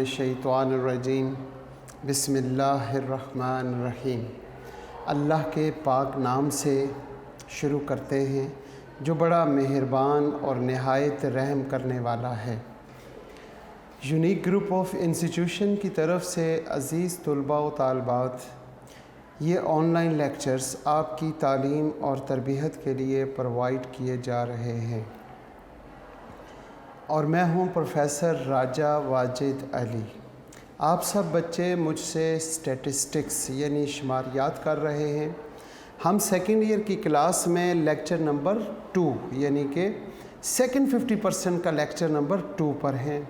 मिनश्शैतानिर्रजीम बिस्मिल्लाहिर्रहमानिर्रहीम। अल्लाह के पाक नाम से शुरू करते हैं जो बड़ा मेहरबान और नहायत रहम करने वाला है। यूनिक ग्रुप ऑफ इंस्टीट्यूशन की तरफ से अज़ीज़ तलबा व तालबात, ये ऑनलाइन लेक्चर्स आपकी तालीम और तरबियत के लिए प्रोवाइड किए जा रहे हैं और मैं हूं प्रोफेसर राजा वाजिद अली। आप सब बच्चे मुझसे स्टैटिस्टिक्स यानी शुमारियात कर रहे हैं। हम सेकेंड ईयर की क्लास में लेक्चर नंबर 2 यानी कि सेकेंड 50% का लेक्चर नंबर 2 पर हैं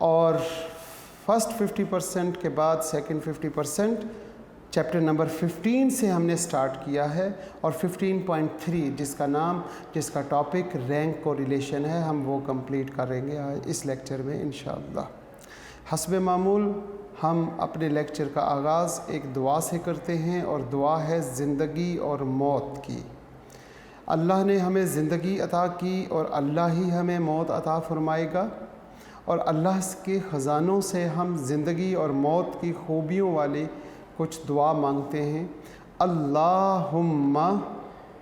और फर्स्ट 50% के बाद सेकेंड 50% चैप्टर नंबर 15 से हमने स्टार्ट किया है और 15.3 जिसका टॉपिक रैंक कोरिलेशन है, हम वो कंप्लीट करेंगे आज इस लेक्चर में इंशाअल्लाह। हस्बे मामूल हम अपने लेक्चर का आगाज़ एक दुआ से करते हैं और दुआ है ज़िंदगी और मौत की। अल्लाह ने हमें ज़िंदगी अता की और अल्लाह ही हमें मौत अता फरमाएगा और अल्लाह के ख़ज़ानों से हम ज़िंदगी और मौत की खूबियों वाली कुछ दुआ मांगते हैं। अल्लाहुम्मा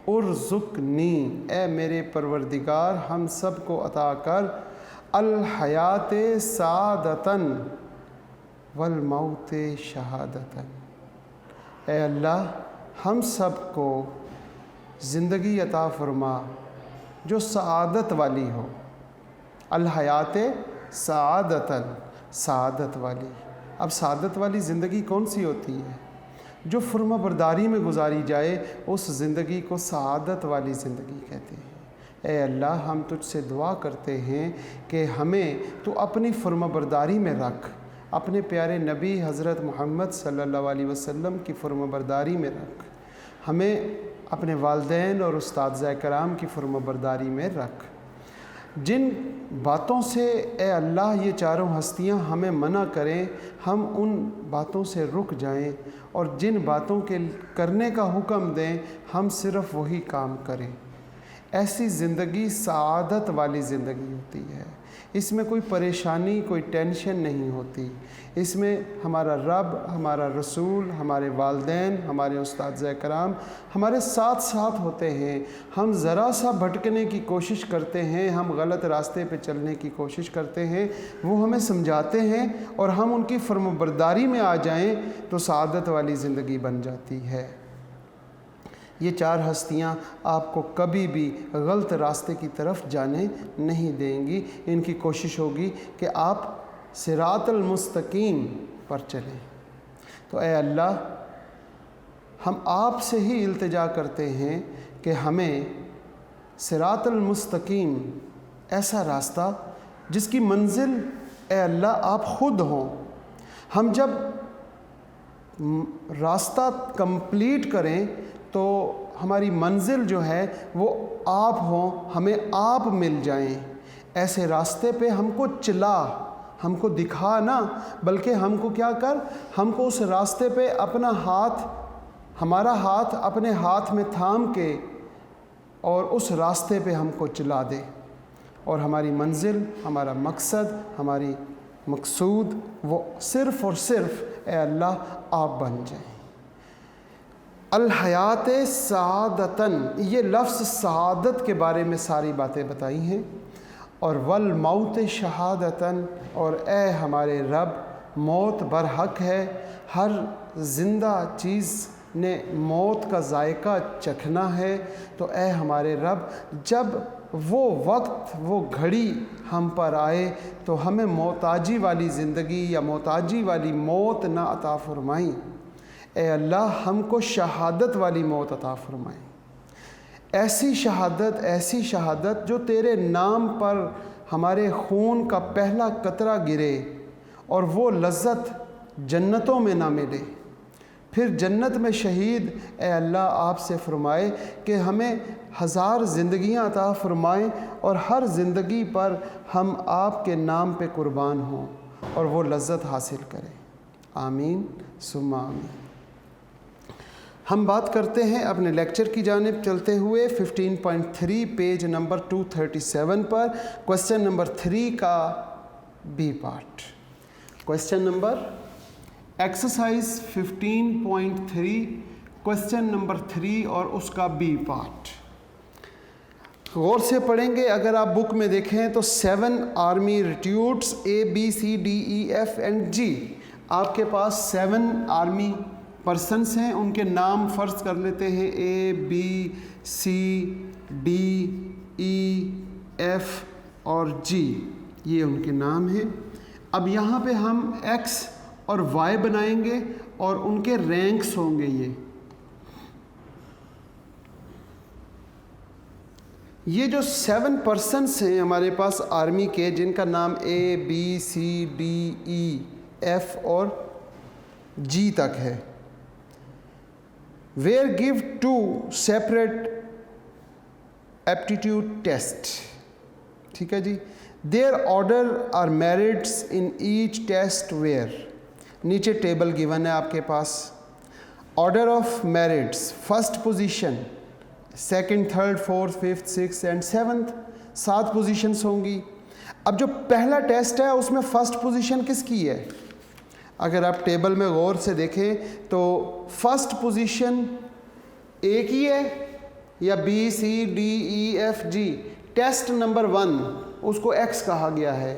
उर्ज़ुक़नी, ए मेरे परवरदिगार हम सब को अता कर अल हयात सादतन वल मौत शहादतन। ए अल्लाह हम सब को ज़िंदगी अता फरमा जो सआदत वाली हो। अल हयात सादतन, सआदत वाली। अब सआदत वाली ज़िंदगी कौन सी होती है? जो फर्माबरदारी में गुजारी जाए उस ज़िंदगी को सआदत वाली ज़िंदगी कहते हैं। ए अल्लाह हम तुझसे दुआ करते हैं कि हमें तो अपनी फर्माबरदारी में रख, अपने प्यारे नबी हज़रत मोहम्मद सल्लल्लाहु अलैहि वसल्लम की फर्माबरदारी में रख, हमें अपने वालिदैन और उस्ताद कराम की फर्माबरदारी में रख। जिन बातों से ए अल्लाह ये चारों हस्तियां हमें मना करें हम उन बातों से रुक जाएं और जिन बातों के करने का हुक्म दें हम सिर्फ़ वही काम करें। ऐसी ज़िंदगी सआदत वाली ज़िंदगी होती है। इसमें कोई परेशानी, कोई टेंशन नहीं होती। इसमें हमारा रब, हमारा रसूल, हमारे वालिदैन, हमारे उस्ताद कराम हमारे साथ साथ होते हैं। हम ज़रा सा भटकने की कोशिश करते हैं, हम गलत रास्ते पे चलने की कोशिश करते हैं, वो हमें समझाते हैं और हम उनकी फर्माबरदारी में आ जाएं तो सआदत वाली ज़िंदगी बन जाती है। ये चार हस्तियाँ आपको कभी भी गलत रास्ते की तरफ जाने नहीं देंगी। इनकी कोशिश होगी कि आप सिरातल मुस्तकीम पर चलें। तो ए अल्लाह हम आप से ही इल्तिजा करते हैं कि हमें सिरातल मुस्तकीम, ऐसा रास्ता जिसकी मंजिल ए अल्लाह आप ख़ुद हों। हम जब रास्ता कंप्लीट करें तो हमारी मंजिल जो है वो आप हों, हमें आप मिल जाएं। ऐसे रास्ते पे हमको चला, हमको दिखा ना, बल्कि हमको क्या कर, हमको उस रास्ते पे अपना हाथ, हमारा हाथ अपने हाथ में थाम के और उस रास्ते पे हमको चला दे और हमारी मंजिल, हमारा मकसद, हमारी मकसूद वो सिर्फ़ और सिर्फ ए अल्लाह आप बन जाएं। अल हयात सआदतन, ये लफ्ज़ सआदत के बारे में सारी बातें बताई हैं और वल मौत शहादतन, और ए हमारे रब मौत बरहक है। हर ज़िंदा चीज़ ने मौत का जायका चखना है। तो ए हमारे रब जब वो वक्त, वो घड़ी हम पर आए तो हमें मोहताजी वाली ज़िंदगी या मोहताजी वाली मौत ना अता फरमाई। ए अल्लाह हमको शहादत वाली मौत अता फरमाए। ऐसी शहादत जो तेरे नाम पर हमारे खून का पहला कतरा गिरे और वो लज्जत जन्नतों में ना मिले। फिर जन्नत में शहीद ए अल्लाह आपसे फरमाए कि हमें 1000 ज़िंदगियाँ अता फरमाएँ और हर ज़िंदगी पर हम आपके नाम पे कुर्बान हों और वो लज्जत हासिल करें। आमीन सुम्मा आमीन। हम बात करते हैं अपने लेक्चर की जानिब चलते हुए 15.3 पेज नंबर 237 पर क्वेश्चन नंबर 3 का B part. Question number exercise 15.3 question number 3 और उसका बी पार्ट गौर से पढ़ेंगे। अगर आप बुक में देखें तो 7 आर्मी रिट्यूट्स ABCDEF एंड G, आपके पास 7 आर्मी पर्सनस हैं, उनके नाम फ़र्ज कर लेते हैं ABCDEF और G, ये उनके नाम हैं। अब यहाँ पे हम X और Y बनाएंगे और उनके रैंक्स होंगे। ये जो 7 पर्सनस हैं हमारे पास आर्मी के, जिनका नाम ABCDEF और G तक है, where give 2 separate aptitude test. ठीक है जी। Their order are merits in each test where, नीचे टेबल गिवन है आपके पास। Order of merits, first position, second, third, fourth, fifth, six and seventh, 7 positions होंगी। अब जो पहला टेस्ट है उसमें फर्स्ट पोजीशन किसकी है? अगर आप टेबल में गौर से देखें तो फर्स्ट पोजीशन ए की है या BCDEFG। टेस्ट नंबर 1 उसको X कहा गया है,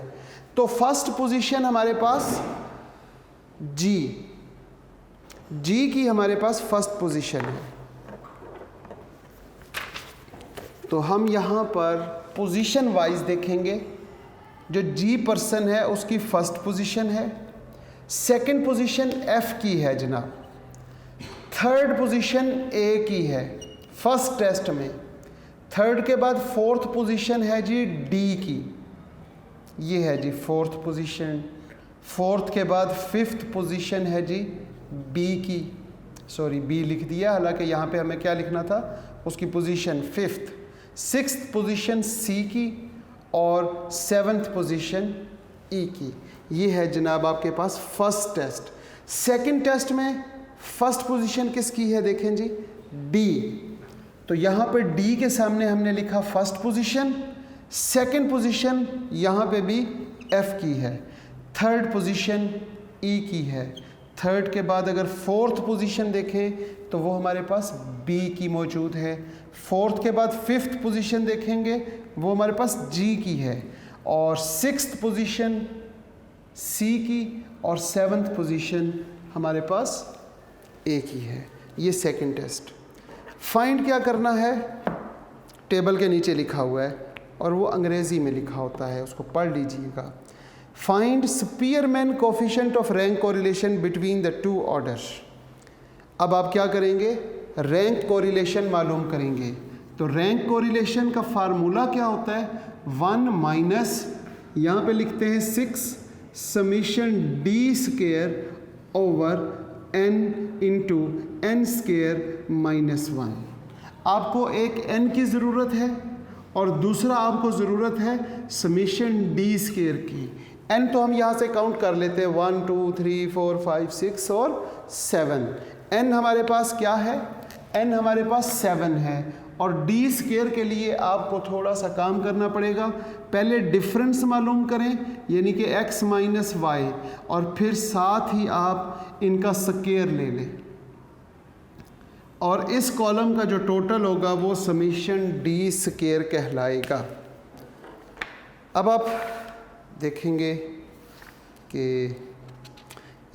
तो फर्स्ट पोजीशन हमारे पास G की हमारे पास फर्स्ट पोजीशन है। तो हम यहाँ पर पोजीशन वाइज देखेंगे। जो G पर्सन है उसकी फर्स्ट पोजीशन है, सेकंड पोजीशन F की है जनाब, थर्ड पोजीशन A की है फर्स्ट टेस्ट में, थर्ड के बाद फोर्थ पोजीशन है जी D की, ये है जी फोर्थ पोजीशन। फोर्थ के बाद फिफ्थ पोजीशन है जी B की, सॉरी B लिख दिया, हालांकि यहाँ पे हमें क्या लिखना था, उसकी position fifth. Sixth position C की और सेवन्थ पोजीशन E की। ये है जनाब आपके पास फर्स्ट टेस्ट। सेकंड टेस्ट में फर्स्ट पोजीशन किसकी है देखें जी, D। तो यहाँ पे D के सामने हमने लिखा फर्स्ट पोजीशन, सेकंड पोजीशन यहाँ पे भी F की है, थर्ड पोजीशन E की है। थर्ड के बाद अगर फोर्थ पोजीशन देखें तो वो हमारे पास B की मौजूद है। फोर्थ के बाद फिफ्थ पोजीशन देखेंगे वो हमारे पास G की है, और सिक्स्थ पोजीशन C की, और सेवन्थ पोजीशन हमारे पास A की है। ये सेकंड टेस्ट। फाइंड क्या करना है, टेबल के नीचे लिखा हुआ है और वो अंग्रेज़ी में लिखा होता है, उसको पढ़ लीजिएगा। Find Spearman coefficient of rank correlation between the two orders. अब आप क्या करेंगे, रैंक कोरिलेशन मालूम करेंगे। तो रैंक कोरिलेशन का फार्मूला क्या होता है, 1 माइनस यहाँ पे लिखते हैं 6 summation D square over N into N square minus 1। आपको एक N की ज़रूरत है और दूसरा आपको ज़रूरत है समीशन D स्क्वायर की। N तो हम यहाँ से काउंट कर लेते हैं, 1 2 3 4 5 6 और 7। N हमारे पास क्या है, N हमारे पास 7 है, और D स्क्वायर के लिए आपको थोड़ा सा काम करना पड़ेगा। पहले डिफरेंस मालूम करें, यानी कि x माइनस वाई, और फिर साथ ही आप इनका स्क्वायर ले लें, और इस कॉलम का जो टोटल होगा वो समीशन D स्क्वायर कहलाएगा। अब आप देखेंगे कि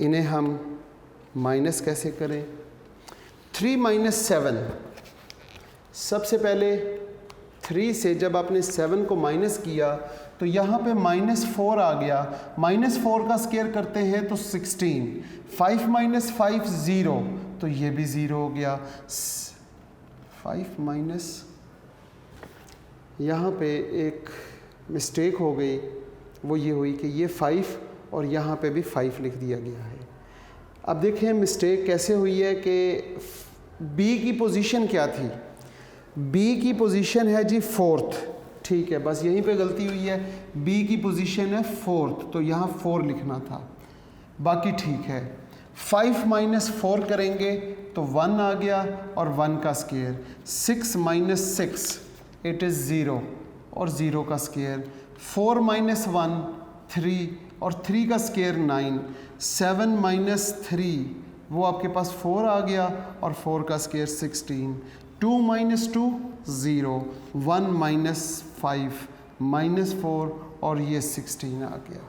इन्हें हम माइनस कैसे करें। 3 माइनस 7, सबसे पहले 3 से जब आपने 7 को माइनस किया तो यहाँ पे -4 आ गया। -4 का स्क्वायर करते हैं तो 16। 5 माइनस 5 0, तो ये भी 0 हो गया। 5 माइनस, यहाँ पे एक मिस्टेक हो गई, वो ये हुई कि ये 5 और यहाँ पे भी 5 लिख दिया गया है। अब देखें मिस्टेक कैसे हुई है कि B की पोजीशन क्या थी, B की पोजीशन है जी 4th, ठीक है, बस यहीं पे गलती हुई है। B की पोजीशन है 4th, तो यहाँ 4 लिखना था, बाकी ठीक है। 5 माइनस 4 करेंगे तो 1 आ गया, और 1 का स्क्वायर। 6 माइनस 6 इट इज़ 0, और 0 का स्क्वायर। 4 माइनस 1 3, और 3 का स्केयर 9, 7 माइनस 3 वो आपके पास 4 आ गया और 4 का स्केयर 16, 2 माइनस 2 0, 1 माइनस 5 माइनस 4 और ये 16 आ गया।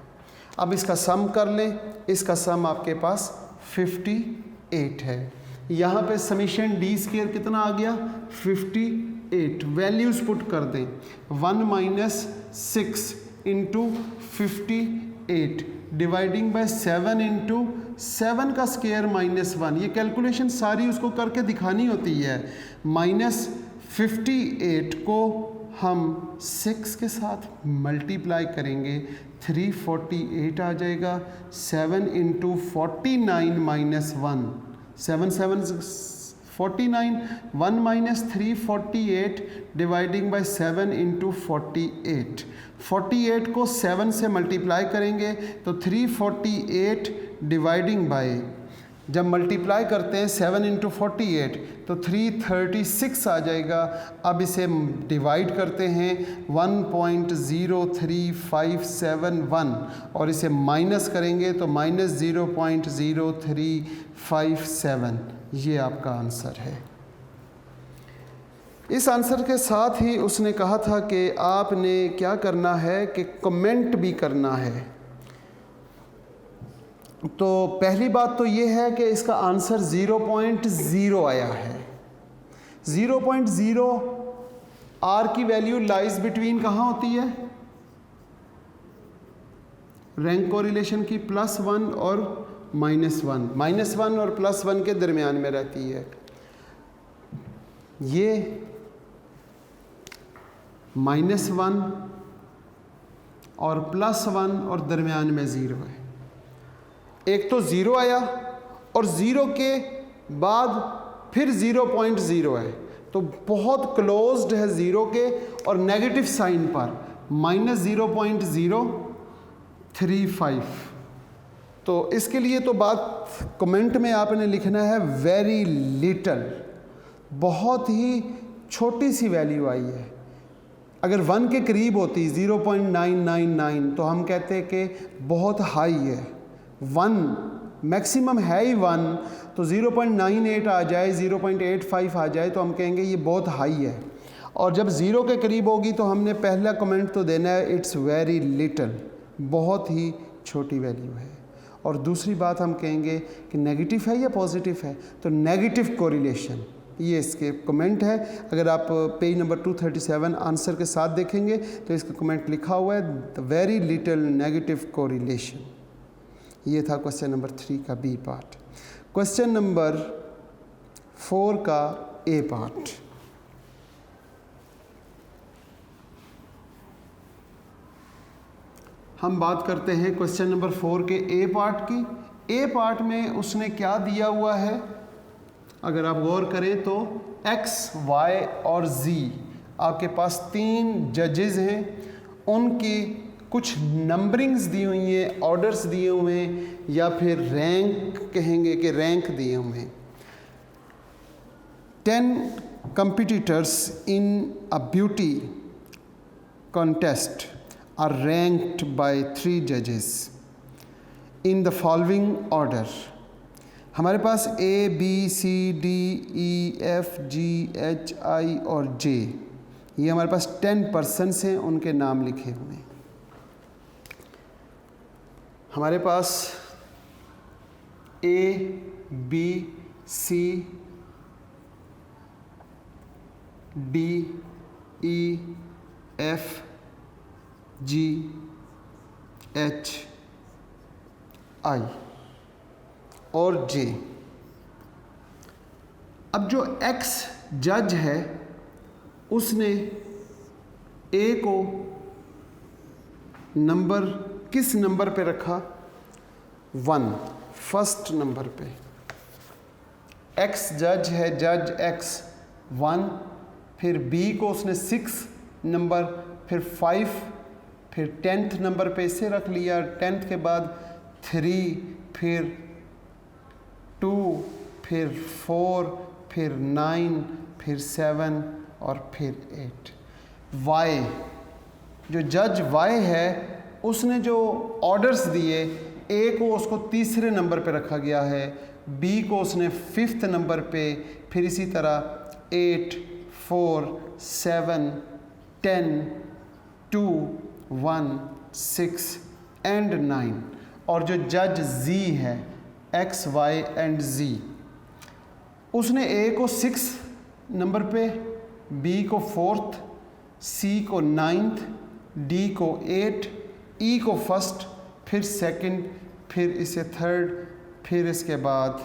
अब इसका सम कर लें, इसका सम आपके पास 58 है। यहाँ पे समीशन डी स्केयर कितना आ गया 58, वैल्यूज़ पुट कर दें 1 minus 6 into 58 dividing by 7 into 7 का स्केयर माइनस 1, ये कैलकुलेशन सारी उसको करके दिखानी होती है। माइनस 58 को हम 6 के साथ मल्टीप्लाई करेंगे 348 आ जाएगा। 7 into 49 minus 1, 7 7 49, 1 minus 348 dividing by 7 into 48, 48 को 7 से मल्टीप्लाई करेंगे तो 348 डिवाइडिंग बाय, जब मल्टीप्लाई करते हैं 7 इंटू 48 तो 336 आ जाएगा। अब इसे डिवाइड करते हैं 1.03571 और इसे माइनस करेंगे तो माइनस 0.0357, ये आपका आंसर है। इस आंसर के साथ ही उसने कहा था कि आपने क्या करना है कि कमेंट भी करना है। तो पहली बात तो ये है कि इसका आंसर 0.0 आया है। 0.0 आर की वैल्यू लाइज बिटवीन कहाँ होती है, रैंक कोरिलेशन की +1 और -1, -1 और +1 के दरमियान में रहती है। ये -1 और +1 और दरमियान में 0 है। एक तो 0 आया और 0 के बाद फिर 0.0 है, तो बहुत क्लोज्ड है 0 के और नेगेटिव साइन पर -0.035। तो इसके लिए तो बात कमेंट में आपने लिखना है वेरी लिटल, बहुत ही छोटी सी वैल्यू आई है। अगर 1 के करीब होती 0.999 तो हम कहते हैं कि बहुत हाई है। 1 मैक्सिमम है ही 1, तो 0.98 आ जाए, 0.85 आ जाए तो हम कहेंगे ये बहुत हाई है। और जब 0 के करीब होगी तो हमने पहला कमेंट तो देना है इट्स वेरी लिटल, बहुत ही छोटी वैल्यू है। और दूसरी बात हम कहेंगे कि नेगेटिव है या पॉजिटिव है, तो नेगेटिव कोरिलेशन, ये इसके कमेंट है। अगर आप पेज नंबर 237 आंसर के साथ देखेंगे तो इसका कमेंट लिखा हुआ है the very little negative correlation. ये था क्वेश्चन नंबर 3 का बी पार्ट। क्वेश्चन नंबर 4 का ए पार्ट। हम बात करते हैं क्वेश्चन नंबर 4 के ए पार्ट की। ए पार्ट में उसने क्या दिया हुआ है, अगर आप गौर करें तो x, y और z आपके पास 3 जजेस हैं, उनकी कुछ नंबरिंग्स दी हुई हैं, ऑर्डर्स दिए हुए हैं, या फिर रैंक कहेंगे कि रैंक दिए हुए हैं। 10 competitors in a beauty contest are ranked by 3 judges in the following order। हमारे पास A, B, C, D, E, F, G, H, I और J, ये हमारे पास 10 पर्सन्स हैं, उनके नाम लिखे हुए हैं। हमारे पास A, B, C, D, E, F, G, H, I और J। अब जो X जज है उसने A को नंबर किस नंबर पे रखा, 1, फर्स्ट नंबर पे। X जज है, जज X 1, फिर B को उसने 6 नंबर, फिर 5, फिर 10th नंबर पे इसे रख लिया, 10th के बाद 3, फिर 2, फिर 4, फिर 9, फिर 7 और फिर 8। Y, जो जज Y है उसने जो ऑर्डर्स दिए, ए को उसको तीसरे नंबर पे रखा गया है, बी को उसने 5th नंबर पे, फिर इसी तरह 8, 4, 7, 10, 2, 1, 6 एंड 9। और जो जज जी है एक्स वाई एंड जी, उसने ए को 6 नंबर पे, बी को 4th, सी को 9th, डी को 8, ई को 1st, फिर 2nd, फिर इसे 3rd, फिर इसके बाद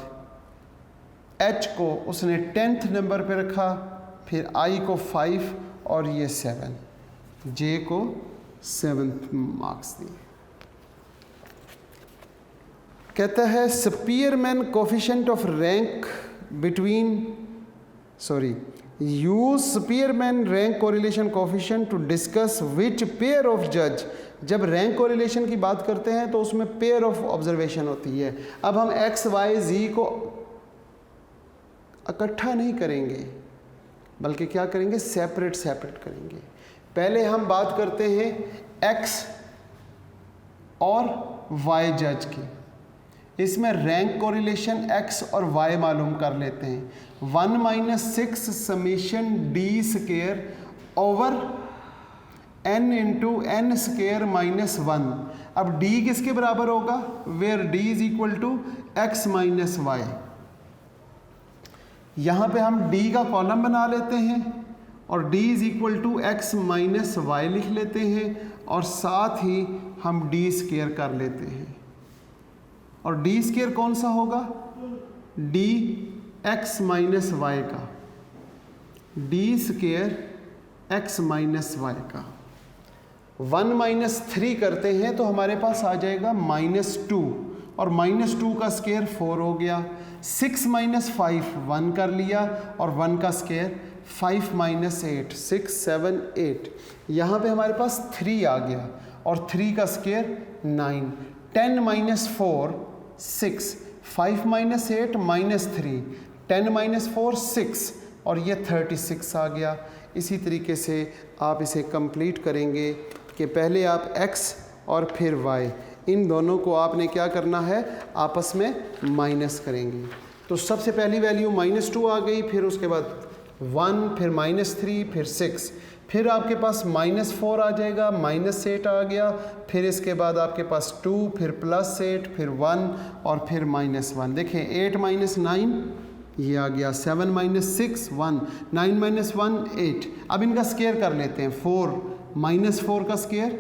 एच को उसने 10th नंबर पे रखा, फिर आई को 5 और ये 7, जे को 7th मार्क्स दिए। कहता है Spearman coefficient of rank between use Spearman rank correlation coefficient to discuss which pair of जज। जब रैंक कोरिलेशन की बात करते हैं तो उसमें पेयर ऑफ ऑब्जर्वेशन होती है। अब हम एक्स वाई जी को इकट्ठा नहीं करेंगे, बल्कि क्या करेंगे, सेपरेट करेंगे। पहले हम बात करते हैं एक्स और वाई जज की। इसमें रैंक कोरिलेशन एक्स और वाई मालूम कर लेते हैं। 1 - 6 summation D square over n into n square minus 1। अब d किसके बराबर होगा, where d is equal to x minus Y. यहाँ पे हम d का कॉलम बना लेते हैं और d is equal to x minus Y लिख लेते हैं, और साथ ही हम d स्क्वायर कर लेते हैं। और डी स्क्वायर कौन सा होगा, डी एक्स माइनस वाई का, D square X minus Y का। 1 - 3 करते हैं तो हमारे पास आ जाएगा -2, और -2 का स्क्वायर 4 हो गया। 6 - 5 1 कर लिया, और 1 का स्क्वायर 5 - 8 6 7 8। यहाँ पे हमारे पास 3 आ गया, और 3 का स्क्वायर 9। 10 - 4 6, 5 - 8 -3, 10 - 4 6, और ये 36 आ गया। इसी तरीके से आप इसे कंप्लीट करेंगे कि पहले आप x और फिर y, इन दोनों को आपने क्या करना है, आपस में माइनस करेंगे। तो सबसे पहली वैल्यू -2 आ गई, फिर उसके बाद 1, फिर -3, फिर 6, फिर आपके पास -4 आ जाएगा, -8 आ गया, फिर इसके बाद आपके पास 2, फिर +8, फिर 1 और फिर -1। देखें 8 - 9 ये आ गया, 7 - 6 1, 9 - 1 8। अब इनका स्क्वायर कर लेते हैं। 4 - 4 का स्क्वायर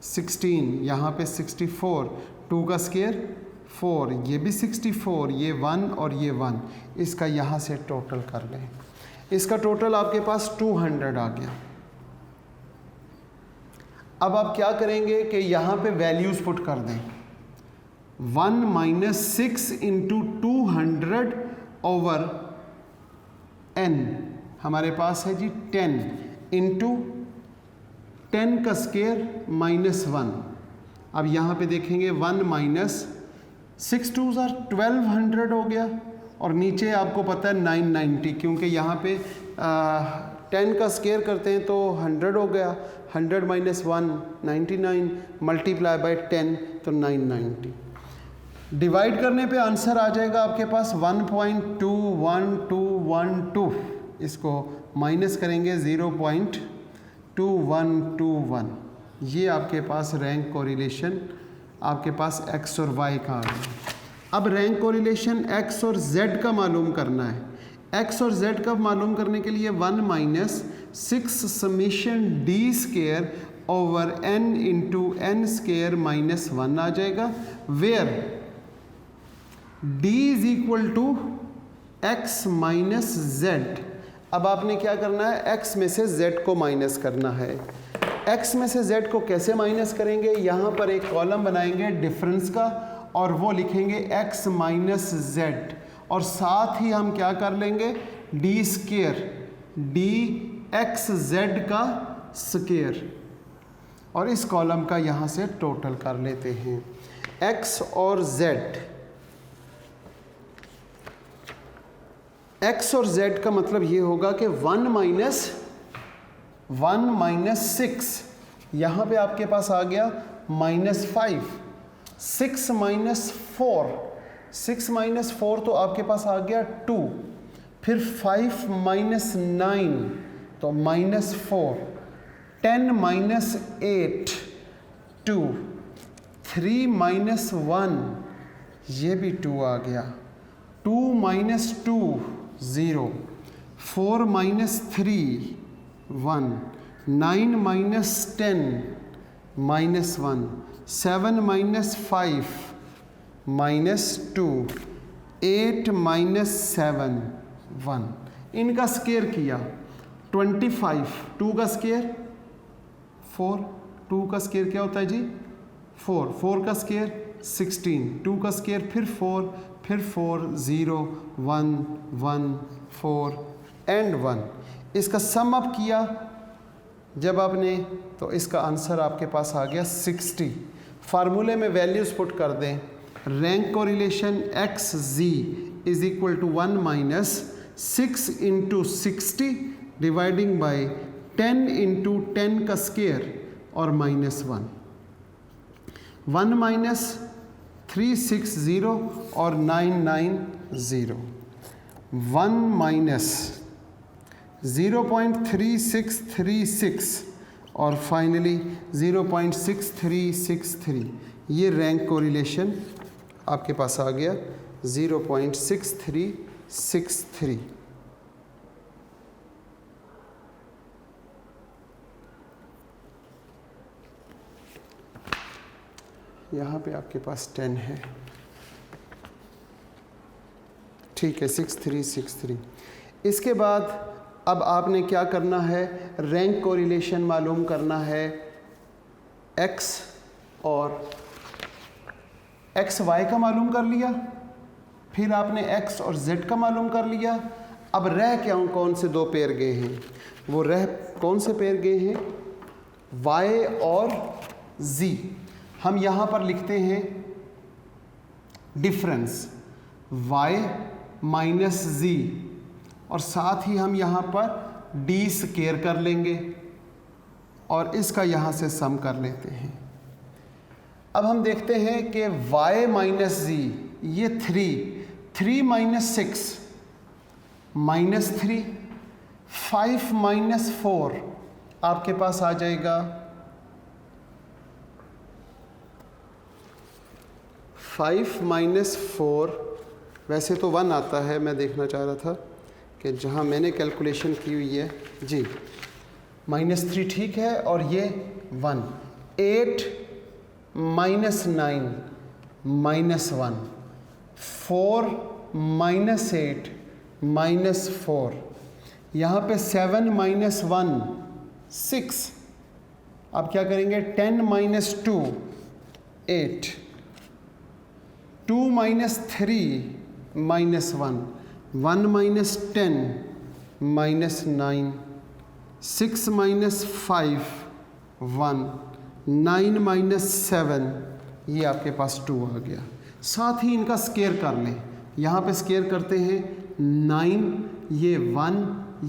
16, यहाँ पे 64, 2 का स्क्वायर 4, ये भी 64, ये 1 और ये 1। इसका यहाँ से टोटल कर लें, इसका टोटल आपके पास 200 आ गया। अब आप क्या करेंगे कि यहाँ पे वैल्यूज़ पुट कर दें। 1 - 6 इंटू 200 ओवर n हमारे पास है जी 10, इंटू 10 का स्क्वायर -1। अब यहाँ पे देखेंगे 1 - 6 2s are 1200 हो गया, और नीचे आपको पता है 990, क्योंकि यहाँ पे 10 का स्क्वायर करते हैं तो 100 हो गया। 100 - 1 99, मल्टीप्लाई बाय 10 तो 990। डिवाइड करने पे आंसर आ जाएगा आपके पास 1.21212। इसको माइनस करेंगे 0.2121। ये आपके पास रैंक कोरिलेशन आपके पास x और y का आ गया। अब रैंक कोरिलेशन x और z का मालूम करना है। x और z का मालूम करने के लिए 1 - 6 summation d square over n into n square -1 आ जाएगा, where d is equal to x minus z। अब आपने क्या करना है, x में से z को माइनस करना है। x में से z को कैसे माइनस करेंगे, यहाँ पर एक कॉलम बनाएंगे डिफरेंस का, और वो लिखेंगे x माइनस z, और साथ ही हम क्या कर लेंगे, d square, d x z का स्क्वायर, और इस कॉलम का यहाँ से टोटल कर लेते हैं। x और z, x और z का मतलब ये होगा कि 1 - 6, यहाँ पे आपके पास आ गया -5, 6 माइनस 4 तो आपके पास आ गया 2, फिर 5 माइनस 9 तो -4, 10 माइनस 8 2, 3 माइनस 1 ये भी 2 आ गया, 2 minus 2 0, 4 minus 3 1, 9 minus 10 -1, 7 minus 5 -2, 8 minus 7 1। इनका स्केयर किया 25, 2 का स्केयर 4, 2 का स्केयर क्या होता है जी 4, 4 का स्केयर 16, 2 का स्केयर फिर 4, फिर 4 0 1 1 4 एंड 1। इसका सम अप किया जब आपने, तो इसका आंसर आपके पास आ गया 60। फार्मूले में वैल्यूज़ पुट कर दें, rank correlation X Z is equal to 1 minus 6 into 60 dividing by 10 into 10 का स्केयर और -1, 1 माइनस 360 और 990, 1 माइनस 0.3636 और फाइनली 0.6363। ये रैंक कोरिलेशन आपके पास आ गया 0.6363। यहाँ पे आपके पास 10 है, ठीक है 6363। इसके बाद अब आपने क्या करना है, रैंक कोरिलेशन मालूम करना है x और एक्स वाई का मालूम कर लिया, फिर आपने x और z का मालूम कर लिया। अब रह क्या कौन से दो पेयर गए हैं, वो रह कौन से पेयर गए हैं y और z। हम यहाँ पर लिखते हैं डिफरेंस y माइनस z और साथ ही हम यहाँ पर d स्केयर कर लेंगे और इसका यहाँ से सम कर लेते हैं। अब हम देखते हैं कि y माइनस z ये 3 माइनस 6 -3, 5 माइनस 4 आपके पास आ जाएगा 5 माइनस 4, वैसे तो 1 आता है, मैं देखना चाह रहा था कि जहाँ मैंने कैलकुलेशन की हुई है जी -3 ठीक है और ये 1, 8 माइनस 9 -1, 4 माइनस 8 -4, यहाँ पे 7 माइनस 1 6। अब क्या करेंगे 10 minus 2 8, 2 minus 3 -1, 1 minus 10 -9, 6 minus 5 1, 9 minus 7 ये आपके पास 2 आ गया। साथ ही इनका स्केयर कर लें, यहाँ पे स्केयर करते हैं 9, ये 1,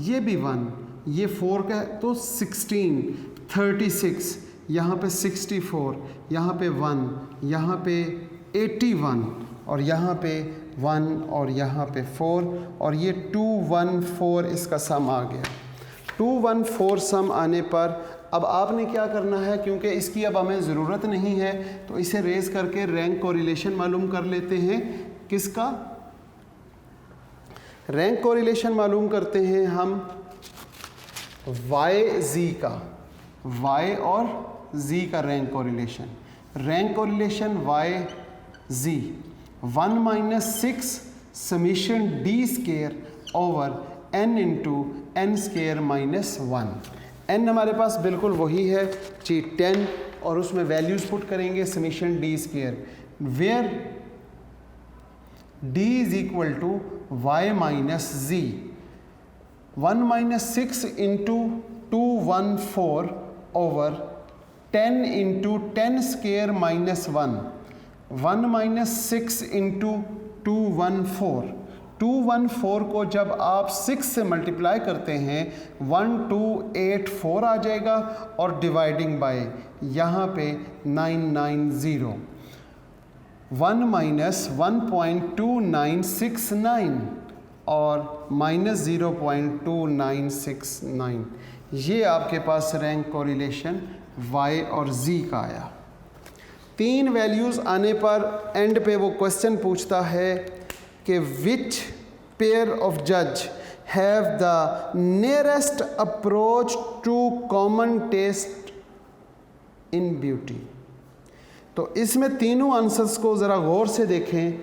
ये भी 1, ये 4 का है तो 16, 36, यहाँ पे 64, यहाँ पे 1, यहाँ पे 81 और यहाँ पे 1 और यहाँ पे 4 और ये 214 इसका सम आ गया। 214 सम आने पर अब आपने क्या करना है, क्योंकि इसकी अब हमें ज़रूरत नहीं है तो इसे रेज़ करके रैंक कोरिलेशन मालूम कर लेते हैं। किसका रैंक कोरिलेशन मालूम करते हैं हम YZ का, Y और Z का rank correlation. Rank correlation YZ 1 minus 6 summation D square over n into n square minus 1। n हमारे पास बिल्कुल वही है जी 10 और उसमें वैल्यूज़ पुट करेंगे summation D square, where D is equal to y minus z। 1 minus 6 into 214 over 10 into 10 square minus 1, 1 minus 6 into 214, 214 को जब आप 6 से मल्टीप्लाई करते हैं 1284 आ जाएगा और डिवाइडिंग बाय यहाँ पे 990, 1 माइनस 1.2969 और माइनस 0.2969, ये आपके पास रैंक कोरिलेशन y और z का आया। 3 वैल्यूज़ आने पर एंड पे वो क्वेश्चन पूछता है कि विच पेयर ऑफ जज have the nearest approach to common test in beauty. तो इसमें तीनों आंसर्स को ज़रा गौर से देखें।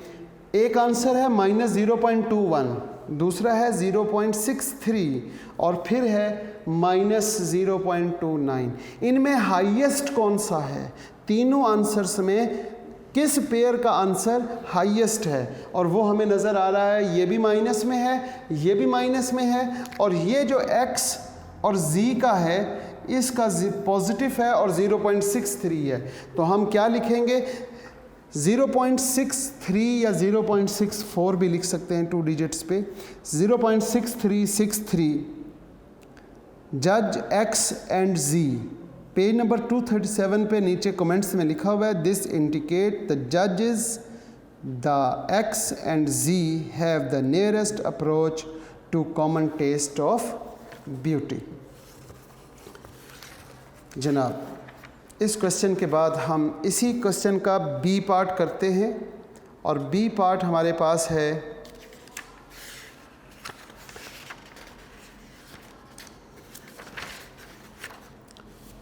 एक आंसर है -0.21, दूसरा है 0.63 और फिर है -0.29। इनमें हाईएस्ट कौन सा है? तीनों आंसर्स में किस पेयर का आंसर हाईएस्ट है? और वो हमें नज़र आ रहा है, ये भी माइनस में है, ये भी माइनस में है, और ये जो x और z का है इसका पॉजिटिव है और 0.63 है। तो हम क्या लिखेंगे? 0.63 या 0.64 भी लिख सकते हैं 2 डिजिट्स पे। 0.6363 जज x and z। Page number 237 पे नीचे कमेंट्स में लिखा हुआ है, दिस इंडिकेट द जजेस the x and z have the nearest approach to common test of beauty. जनाब, इस क्वेश्चन के बाद हम इसी क्वेश्चन का बी पार्ट करते हैं और बी पार्ट हमारे पास है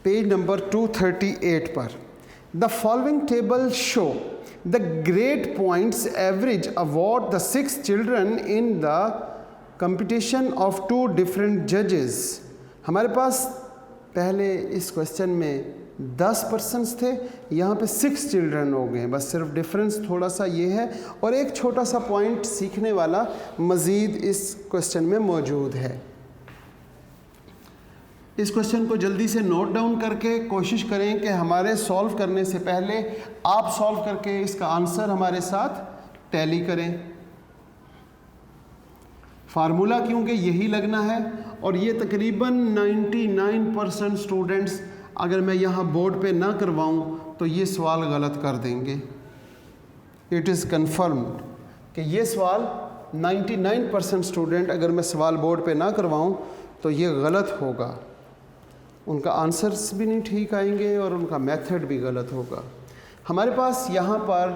पेज नंबर 238 पर। The following table show the grade points average award the 6 children in the competition of 2 different जजेस। हमारे पास पहले इस क्वेश्चन में 10 पर्सन्स थे, यहाँ पे 6 चिल्ड्रन हो गए। बस सिर्फ डिफरेंस थोड़ा सा ये है और एक छोटा सा पॉइंट सीखने वाला मज़ीद इस क्वेश्चन में मौजूद है। इस क्वेश्चन को जल्दी से नोट डाउन करके कोशिश करें कि हमारे सॉल्व करने से पहले आप सॉल्व करके इसका आंसर हमारे साथ टैली करें। फार्मूला क्योंकि यही लगना है और ये तकरीबन 99% स्टूडेंट्स, अगर मैं यहाँ बोर्ड पे ना करवाऊँ तो ये सवाल गलत कर देंगे। इट इज़ कन्फर्म्ड कि ये सवाल 99% स्टूडेंट, अगर मैं सवाल बोर्ड पे ना करवाऊँ तो ये गलत होगा। उनका आंसर्स भी नहीं ठीक आएंगे और उनका मेथड भी गलत होगा। हमारे पास यहाँ पर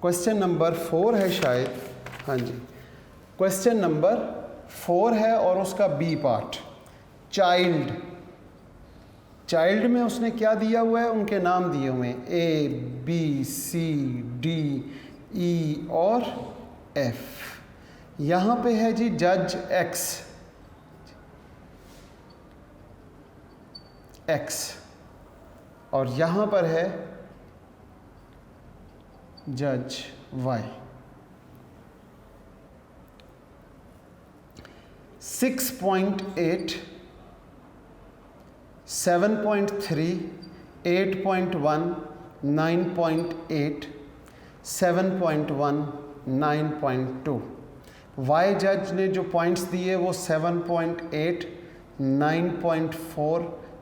क्वेश्चन नंबर 4 है शायद, हाँ जी, क्वेश्चन नंबर 4 है और उसका बी पार्ट चाइल्ड। चाइल्ड में उसने क्या दिया हुआ है? उनके नाम दिए हुए हैं A, B, C, D, E और F। यहाँ पे है जी जज X और यहाँ पर है जज Y। 6.8, 7.3, 8.1, 9.8, 7.1, 9.2। वाई जज ने जो पॉइंट्स दिए वो 7.8, 9.4,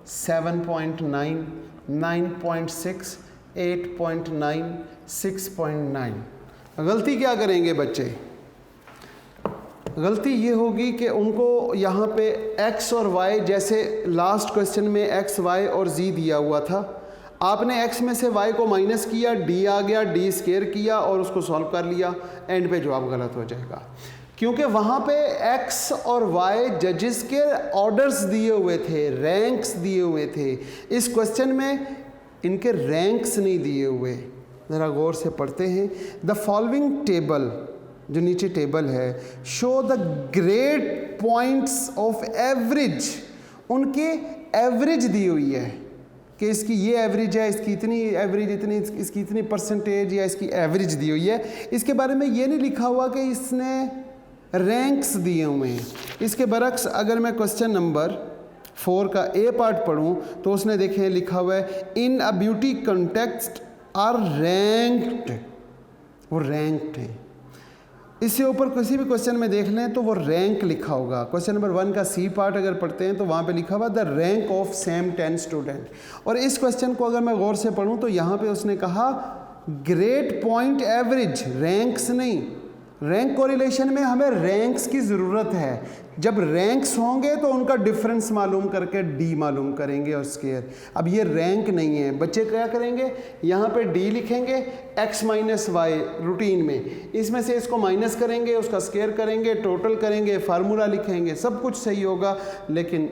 7.9, 9.6, 8.9, 6.9। गलती क्या करेंगे बच्चे? गलती ये होगी कि उनको यहाँ पे x और y, जैसे लास्ट क्वेश्चन में x, y और z दिया हुआ था, आपने x में से y को माइनस किया, d आ गया, d स्केयर किया और उसको सॉल्व कर लिया, एंड पे जवाब गलत हो जाएगा। क्योंकि वहाँ पे x और y जजेस के ऑर्डर्स दिए हुए थे, रैंक्स दिए हुए थे। इस क्वेश्चन में इनके रैंक्स नहीं दिए हुए। ज़रा गौर से पढ़ते हैं। द फॉलोइंग टेबल, जो नीचे टेबल है, show the grade points of average. उनके एवरेज दी हुई है कि इसकी ये एवरेज है, इसकी इतनी एवरेज, इतनी, इसकी इतनी परसेंटेज, या इसकी एवरेज दी हुई है। इसके बारे में ये नहीं लिखा हुआ कि इसने रैंक्स दिए हुए हैं। इसके बरक्स अगर मैं क्वेश्चन नंबर 4 का ए पार्ट पढ़ूँ तो उसने देखें लिखा हुआ है in a beauty context are ranked. वो रैंक्ड हैं। इससे ऊपर किसी भी क्वेश्चन में देख लें तो वो रैंक लिखा होगा। क्वेश्चन नंबर 1 का सी पार्ट अगर पढ़ते हैं तो वहाँ पे लिखा हुआ the rank of same 10 student. और इस क्वेश्चन को अगर मैं गौर से पढ़ूँ तो यहाँ पे उसने कहा ग्रेड पॉइंट एवरेज, रैंक्स नहीं। रैंक कोरिलेशन में हमें रैंक्स की ज़रूरत है। जब रैंक्स होंगे तो उनका डिफरेंस मालूम करके डी मालूम करेंगे और स्केयर। अब ये रैंक नहीं है, बच्चे क्या करेंगे, यहाँ पे डी लिखेंगे x माइनस वाई रूटीन में, इसमें से इसको माइनस करेंगे, उसका स्केयर करेंगे, टोटल करेंगे, फार्मूला लिखेंगे, सब कुछ सही होगा, लेकिन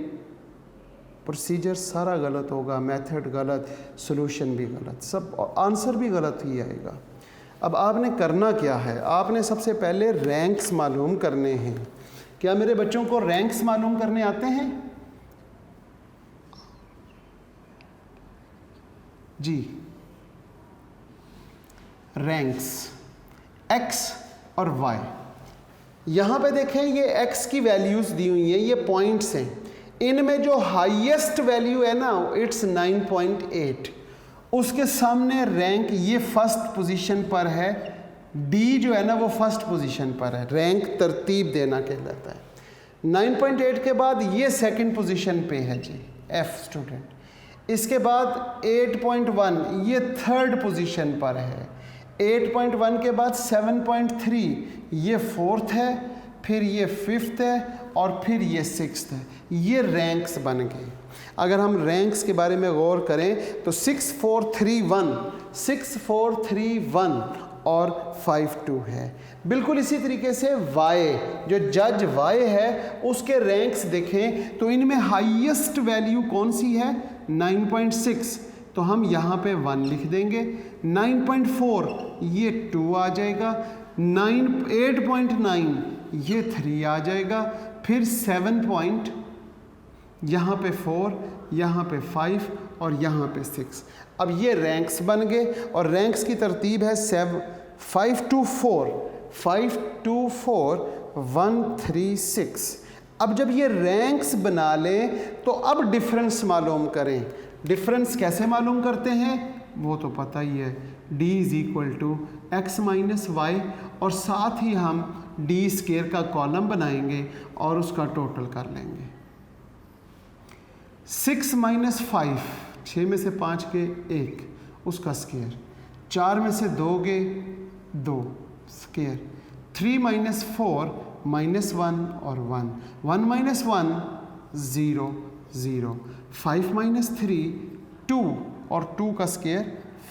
प्रोसीजर सारा गलत होगा, मेथड गलत, सॉल्यूशन भी गलत, सब आंसर भी गलत ही आएगा। अब आपने करना क्या है, आपने सबसे पहले रैंक्स मालूम करने हैं। क्या मेरे बच्चों को रैंक्स मालूम करने आते हैं? जी, रैंक्स x और y। यहाँ पे देखें ये x की वैल्यूज़ दी हुई हैं, ये पॉइंट्स हैं। इनमें जो हाईएस्ट वैल्यू है ना, इट्स 9.8। उसके सामने रैंक ये फर्स्ट पोजीशन पर है, डी जो है ना वो फर्स्ट पोजीशन पर है। रैंक तरतीब देना कहलाता है। 9.8 के बाद ये सेकंड पोजीशन पे है जी, एफ स्टूडेंट। इसके बाद 8.1 ये थर्ड पोजीशन पर है। 8.1 के बाद 7.3 ये फोर्थ है, फिर ये फिफ्थ है और फिर ये सिक्स्थ है। ये रैंक्स बन गए। अगर हम रैंक्स के बारे में गौर करें तो 6 4 3 1 6 4 3 1 और 5 2 है। बिल्कुल इसी तरीके से y, जो जज y है उसके रैंक्स देखें तो इनमें हाईएस्ट वैल्यू कौन सी है, 9.6, तो हम यहाँ पे 1 लिख देंगे। 9.4 ये 2 आ जाएगा। 8.9 ये 3 आ जाएगा। फिर 7 यहाँ पे 4, यहाँ पे 5 और यहाँ पे 6। अब ये रैंक्स बन गए और रैंक्स की तरतीब है 5 to 4 5 to 4 1 3 6। अब जब ये रैंक्स बना लें तो अब डिफरेंस मालूम करें। डिफरेंस कैसे मालूम करते हैं वो तो पता ही है, d is equal to X minus Y, और साथ ही हम डी स्केयर का कॉलम बनाएंगे और उसका टोटल कर लेंगे। 6 माइनस 5, 6 में से 5 के 1, उसका स्केयर। 4 में से 2 के 2 स्केयर। 3 माइनस 4 माइनस 1 और 1, 1 माइनस 1 0 0। 5 माइनस 3 2 और 2 का स्केयर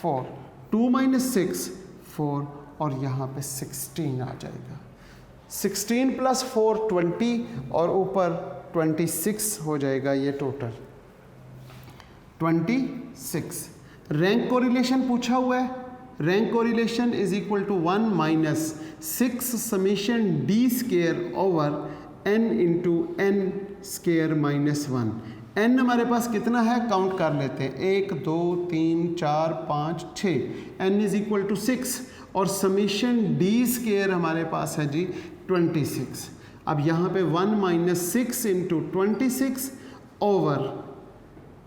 4। 2 माइनस 6 4 और यहाँ पे 16 आ जाएगा। 16 प्लस 4 20 और ऊपर 26 हो जाएगा ये टोटल 26। रैंक कोरिलेशन पूछा हुआ है। Rank correlation is equal to 1 minus 6 summation D square over n into n square minus 1। n हमारे पास कितना है, काउंट कर लेते हैं, 1 2 3 4 5 6। n इज इक्वल टू 6 और समेशन डी स्केयर हमारे पास है जी 26। अब यहाँ पे 1 minus 6 into 26 over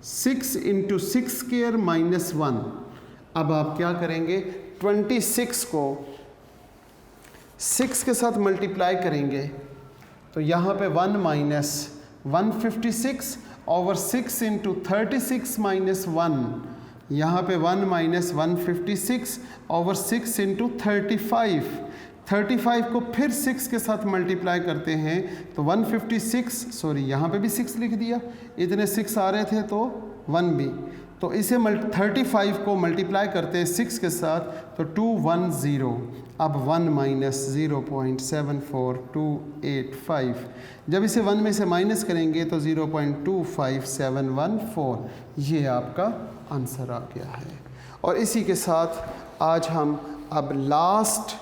6 into 6 square minus 1। अब आप क्या करेंगे, 26 को 6 के साथ मल्टीप्लाई करेंगे तो यहाँ पे 1 माइनस 156 ओवर 6 इंटू 36 माइनस 1। यहाँ पे 1 माइनस 156 ओवर 6 इंटू 35 को फिर 6 के साथ मल्टीप्लाई करते हैं तो 156, सॉरी यहाँ पे भी 6 लिख दिया, इतने 6 आ रहे थे तो 1 भी, तो इसे 35 को मल्टीप्लाई करते हैं 6 के साथ तो 210। अब 1 माइनस 0.74285, जब इसे 1 में से माइनस करेंगे तो 0.25714, ये आपका आंसर आ गया है। और इसी के साथ आज हम अब लास्ट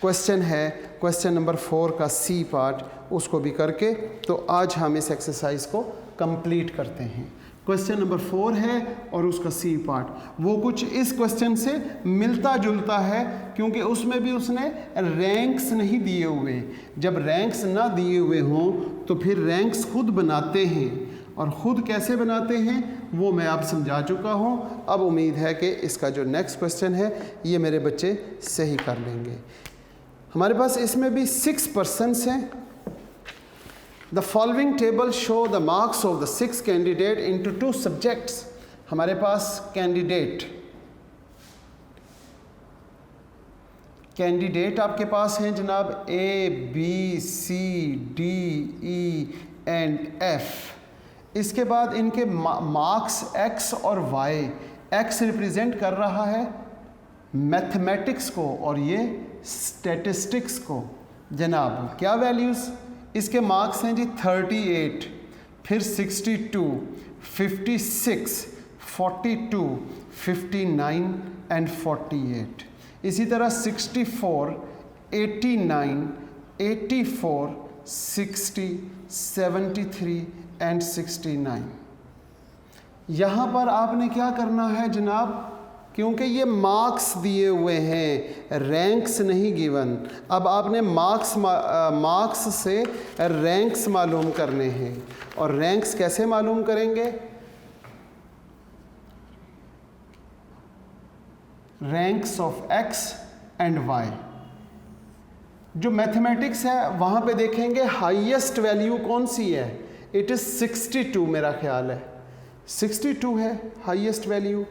क्वेश्चन है, क्वेश्चन नंबर 4 का सी पार्ट, उसको भी करके तो आज हम इस एक्सरसाइज को कंप्लीट करते हैं। क्वेश्चन नंबर 4 है और उसका सी पार्ट वो कुछ इस क्वेश्चन से मिलता जुलता है, क्योंकि उसमें भी उसने रैंक्स नहीं दिए हुए। जब रैंक्स ना दिए हुए हों तो फिर रैंक्स खुद बनाते हैं, और ख़ुद कैसे बनाते हैं वो मैं आप समझा चुका हूँ। अब उम्मीद है कि इसका जो नेक्स्ट क्वेश्चन है ये मेरे बच्चे सही कर लेंगे। हमारे पास इसमें भी 6 पर्सन्स हैं। The following table show the marks of the 6 candidate into 2 subjects. हमारे पास कैंडिडेट आपके पास हैं जनाब A, B, C, D, E and F। इसके बाद इनके मार्क्स X और Y। X रिप्रेजेंट कर रहा है मैथमेटिक्स को और ये स्टैटिस्टिक्स को। जनाब क्या वैल्यूज़, इसके मार्क्स हैं जी 38, फिर 62, 56, 42, 59 एंड 48। इसी तरह 64, 89, 84, 60, 73 एंड 69। यहाँ पर आपने क्या करना है जनाब, क्योंकि ये मार्क्स दिए हुए हैं, रैंक्स नहीं गिवन। अब आपने मार्क्स से रैंक्स मालूम करने हैं। और रैंक्स कैसे मालूम करेंगे? Ranks of X and Y। जो मैथमेटिक्स है वहाँ पे देखेंगे हाईएस्ट वैल्यू कौन सी है। इट इज़ 62 मेरा ख्याल है, 62 है हाईएस्ट वैल्यू।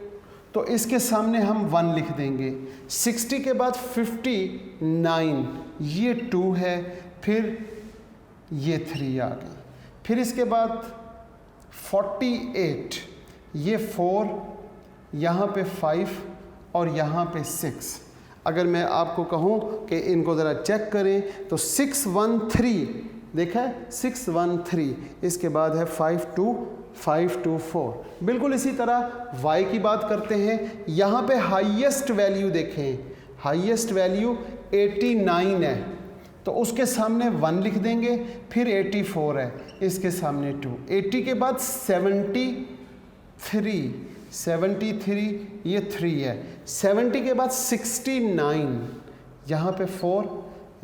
तो इसके सामने हम 1 लिख देंगे। 60 के बाद 59, ये 2 है, फिर ये 3 आ गई। फिर इसके बाद 48, ये 4, यहाँ पे 5 और यहाँ पे 6। अगर मैं आपको कहूँ कि इनको ज़रा चेक करें तो 613 देखा है, 613। इसके बाद है 52524। बिल्कुल इसी तरह y की बात करते हैं। यहाँ पे हाईएस्ट वैल्यू देखें, हाईएस्ट वैल्यू 89 है, तो उसके सामने 1 लिख देंगे। फिर 84 है, इसके सामने 2। 80 के बाद 73, ये 3 है। 70 के बाद 69, यहाँ पे 4,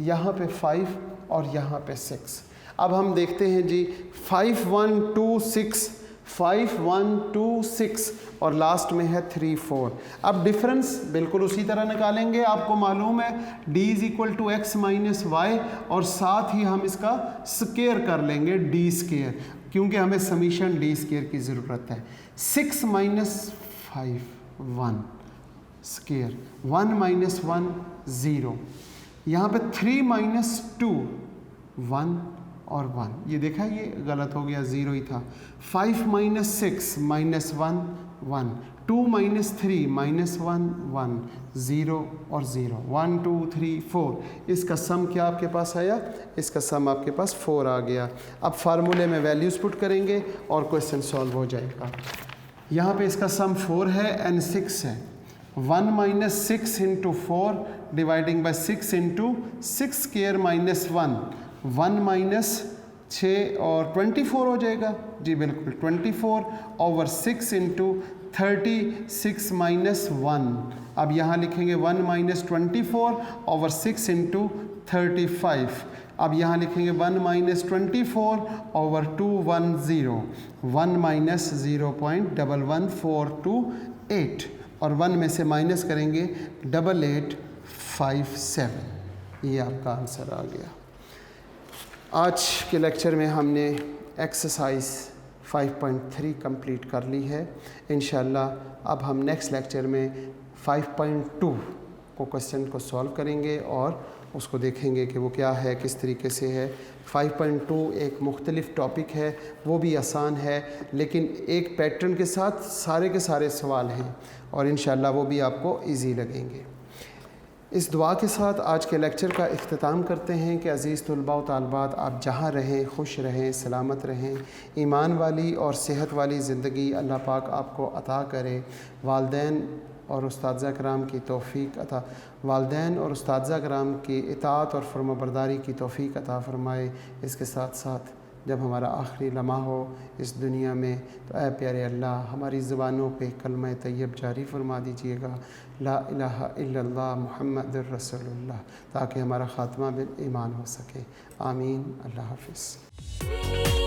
यहाँ पे 5 और यहाँ पे 6। अब हम देखते हैं जी 5126, 5126 और लास्ट में है 34। अब डिफरेंस बिल्कुल उसी तरह निकालेंगे। आपको मालूम है d = x - y और साथ ही हम इसका स्केयर कर लेंगे d स्केयर, क्योंकि हमें समीशन d स्केयर की ज़रूरत है। 6 - 5 1 स्केयर, 1 - 1 0। यहाँ पे 3 - 2 1 और 1, ये देखा ये गलत हो गया, 0 ही था। 5 - 6 - 1 1, 2 - 3 - 1 1, 0 और 0, 1 2 3 4। इसका सम क्या आपके पास आया? इसका सम आपके पास 4 आ गया। अब फार्मूले में वैल्यूज़ पुट करेंगे और क्वेश्चन सॉल्व हो जाएगा। यहाँ पे इसका सम 4 है एंड 6 है। 1 - 6 × 4 डिवाइडिंग बाय 6 × 6 स्क्वायर - 1 6 और 24 हो जाएगा जी, बिल्कुल 24 ओवर 6 × 36 - 1। अब यहाँ लिखेंगे 1 - 24 ओवर 6 × 35। अब यहाँ लिखेंगे 1 - 24 ओवर 210, 1 - 0.11428 और 1 में से माइनस करेंगे 8857। ये आपका आंसर आ गया। आज के लेक्चर में हमने एक्सरसाइज 5.3 कंप्लीट कर ली है। इंशाल्लाह अब हम नेक्स्ट लेक्चर में 5.2 को क्वेश्चन को सॉल्व करेंगे और उसको देखेंगे कि वो क्या है, किस तरीके से है। 5.2 एक मुख्तलिफ टॉपिक है, वो भी आसान है, लेकिन एक पैटर्न के साथ सारे के सारे सवाल हैं और इंशाल्लाह वो भी आपको इजी लगेंगे। इस दुआ के साथ आज के लेक्चर का इख्तिताम करते हैं कि अज़ीज़ तलबा व तालबात, आप जहाँ रहें खुश रहें, सलामत रहें, ईमान वाली और सेहत वाली ज़िंदगी अल्लाह पाक आपको अता करे। वालदैन और उस्ताज़ा कराम की तौफ़ीक अता, वालदैन और उस्ताज़ा कराम की इताअत और फरमाबरदारी की तौफ़ीक अता फ़रमाए। इसके साथ साथ जब हमारा आखिरी लम्हा हो इस दुनिया में तो ऐ प्यारे अल्लाह हमारी ज़ुबानों पे कलमा तैयब जारी फरमा दीजिएगा, ला इलाहा इल्लल्लाह मुहम्मदुर रसूलुल्लाह, ताकि हमारा ख़ात्मा बिल ईमान हो सके। आमीन। अल्लाह हाफ़िज़।